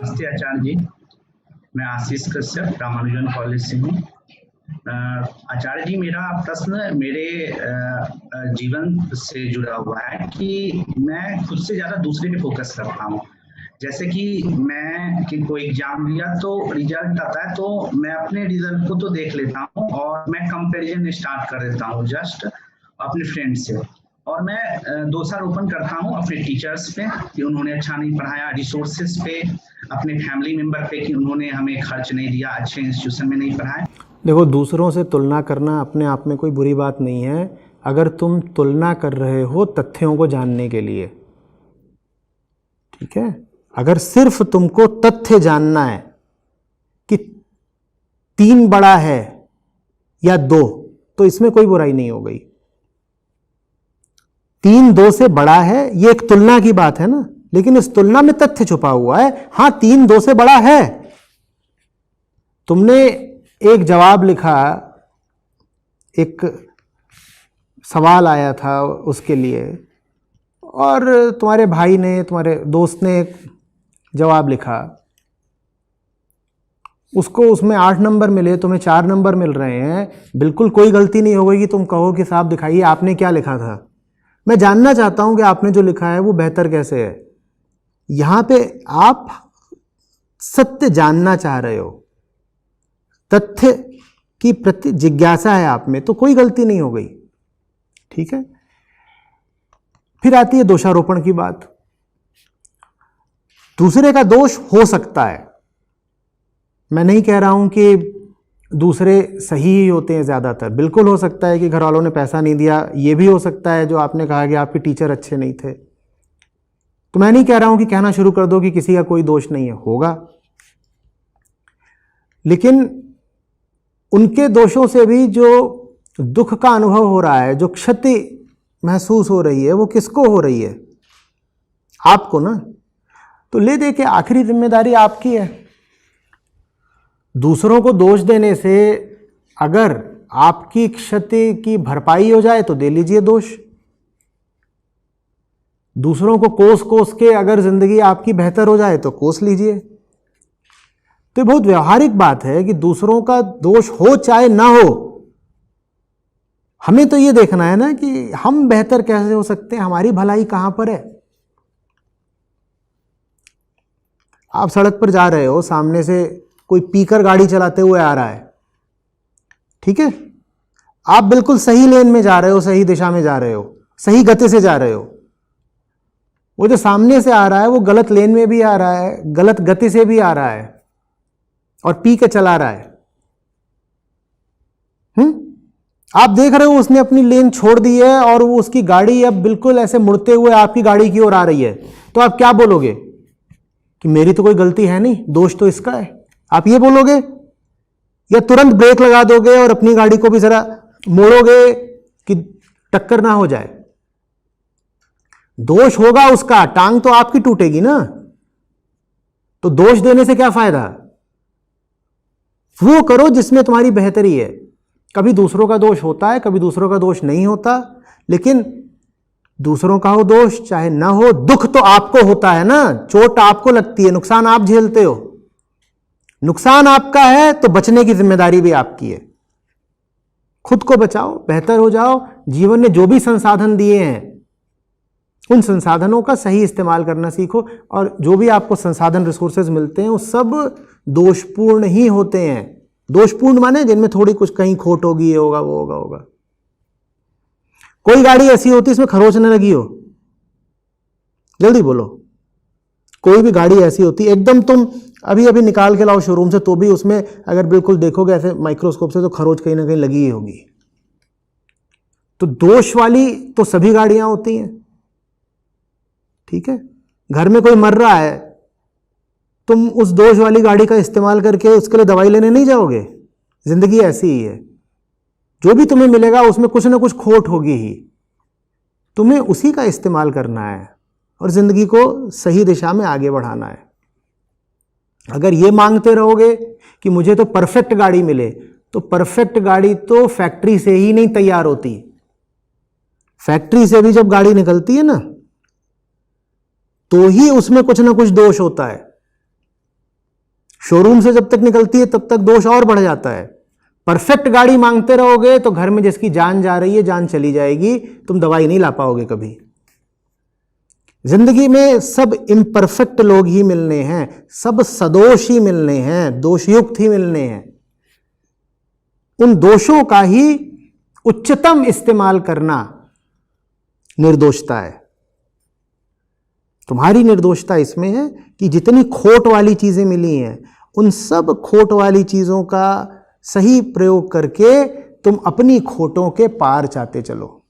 नमस्ते आचार्य जी, मैं आशीष कश्यप रामानुजन कॉलेज से हूँ। आचार्य जी, मेरा प्रश्न मेरे जीवन से जुड़ा हुआ है कि मैं खुद से ज़्यादा दूसरे पे फोकस करता हूँ। जैसे कि मैं कि कोई एग्जाम दिया तो रिजल्ट आता है तो मैं अपने रिजल्ट को तो देख लेता हूँ और मैं कंपैरिजन स्टार्ट कर देता हूँ जस्ट अपने फ्रेंड से। और मैं दोषारोपण करता हूँ अपने टीचर्स पे कि उन्होंने अच्छा नहीं पढ़ाया, रिसोर्सेज पे, अपने फैमिली मेंबर पे कि उन्होंने हमें खर्च नहीं दिया, अच्छे इंस्टीट्यूशन में नहीं पढ़ाया। देखो, दूसरों से तुलना करना अपने आप में कोई बुरी बात नहीं है, अगर तुम तुलना कर रहे हो तथ्यों को जानने के लिए। ठीक है, अगर सिर्फ तुमको तथ्य जानना है कि 3 बड़ा है या 2, तो इसमें कोई बुराई नहीं हो गई। 3 2 से बड़ा है, ये एक तुलना की बात है ना, लेकिन इस तुलना में तथ्य छुपा हुआ है। हां, 3 2 से बड़ा है। तुमने एक जवाब लिखा, एक सवाल आया था उसके लिए, और तुम्हारे भाई ने, तुम्हारे दोस्त ने एक जवाब लिखा, उसको उसमें 8 नंबर मिले, तुम्हें 4 नंबर मिल रहे हैं। बिल्कुल कोई गलती नहीं हो गई कि तुम कहो कि साहब दिखाइए आपने क्या लिखा था। मैं जानना चाहता हूं कि आपने जो लिखा है वो बेहतर कैसे है। यहां पे आप सत्य जानना चाह रहे हो, तथ्य की प्रति जिज्ञासा है आप में, तो कोई गलती नहीं हो गई। ठीक है, फिर आती है दोषारोपण की बात। दूसरे का दोष हो सकता है, मैं नहीं कह रहा हूं कि दूसरे सही ही होते हैं ज़्यादातर, बिल्कुल हो सकता है कि घर वालों ने पैसा नहीं दिया, ये भी हो सकता है जो आपने कहा कि आपके टीचर अच्छे नहीं थे। तो मैं नहीं कह रहा हूं कि कहना शुरू कर दो कि किसी का कोई दोष नहीं है, होगा, लेकिन उनके दोषों से भी जो दुख का अनुभव हो रहा है, जो क्षति महसूस हो रही है, वो किसको हो रही है? आपको ना। तो ले दे के आखिरी जिम्मेदारी आपकी है। दूसरों को दोष देने से अगर आपकी क्षति की भरपाई हो जाए तो दे लीजिए दोष। दूसरों को कोस कोस के अगर जिंदगी आपकी बेहतर हो जाए तो कोस लीजिए। तो बहुत व्यवहारिक बात है कि दूसरों का दोष हो चाहे ना हो, हमें तो ये देखना है ना कि हम बेहतर कैसे हो सकते हैं, हमारी भलाई कहां पर है। आप सड़क पर जा रहे हो, सामने से कोई पीकर गाड़ी चलाते हुए आ रहा है, ठीक है, आप बिल्कुल सही लेन में जा रहे हो, सही दिशा में जा रहे हो, सही गति से जा रहे हो। वो जो सामने से आ रहा है वो गलत लेन में भी आ रहा है, गलत गति से भी आ रहा है और पी के चला रहा है। आप देख रहे हो उसने अपनी लेन छोड़ दी है और वो उसकी गाड़ी अब बिल्कुल ऐसे मुड़ते हुए आपकी गाड़ी की ओर आ रही है, तो आप क्या बोलोगे कि मेरी तो कोई गलती है नहीं, दोष तो इसका है, आप ये बोलोगे? या तुरंत ब्रेक लगा दोगे और अपनी गाड़ी को भी जरा मोड़ोगे कि टक्कर ना हो जाए? दोष होगा उसका, टांग तो आपकी टूटेगी ना, तो दोष देने से क्या फायदा? वो करो जिसमें तुम्हारी बेहतरी है। कभी दूसरों का दोष होता है, कभी दूसरों का दोष नहीं होता, लेकिन दूसरों का हो दोष चाहे ना हो, दुख तो आपको होता है ना, चोट आपको लगती है, नुकसान आप झेलते हो। नुकसान आपका है तो बचने की जिम्मेदारी भी आपकी है। खुद को बचाओ, बेहतर हो जाओ। जीवन ने जो भी संसाधन दिए हैं उन संसाधनों का सही इस्तेमाल करना सीखो, और जो भी आपको संसाधन रिसोर्सेज मिलते हैं वो सब दोषपूर्ण ही होते हैं। दोषपूर्ण माने जिनमें थोड़ी कुछ कहीं खोट होगी, ये होगा, वो होगा। कोई गाड़ी ऐसी होती है इसमें खरोच न लगी हो, जल्दी बोलो। कोई भी गाड़ी ऐसी होती है एकदम, तुम अभी अभी निकाल के लाओ शोरूम से, तो भी उसमें अगर बिल्कुल देखोगे ऐसे माइक्रोस्कोप से तो खरोच कहीं ना कहीं लगी ही होगी। तो दोष वाली तो सभी गाड़ियां होती हैं। ठीक है, घर में कोई मर रहा है, तुम उस दोष वाली गाड़ी का इस्तेमाल करके उसके लिए दवाई लेने नहीं जाओगे। जिंदगी ऐसी ही है, जो भी तुम्हें मिलेगा उसमें कुछ ना कुछ खोट होगी ही, तुम्हें उसी का इस्तेमाल करना है और जिंदगी को सही दिशा में आगे बढ़ाना है। अगर ये मांगते रहोगे कि मुझे तो परफेक्ट गाड़ी मिले, तो परफेक्ट गाड़ी तो फैक्ट्री से ही नहीं तैयार होती। फैक्ट्री से भी जब गाड़ी निकलती है ना, तो ही उसमें कुछ ना कुछ दोष होता है। शोरूम से जब तक निकलती है तब तक दोष और बढ़ जाता है। परफेक्ट गाड़ी मांगते रहोगे तो घर में जिसकी जान जा रही है, जान चली जाएगी, तुम दवाई नहीं ला पाओगे कभी। जिंदगी में सब इम्परफेक्ट लोग ही मिलने हैं, सब सदोष ही मिलने हैं, दोषयुक्त ही मिलने हैं। उन दोषों का ही उच्चतम इस्तेमाल करना निर्दोषता है। तुम्हारी निर्दोषता इसमें है कि जितनी खोट वाली चीजें मिली हैं, उन सब खोट वाली चीजों का सही प्रयोग करके तुम अपनी खोटों के पार चाहते चलो।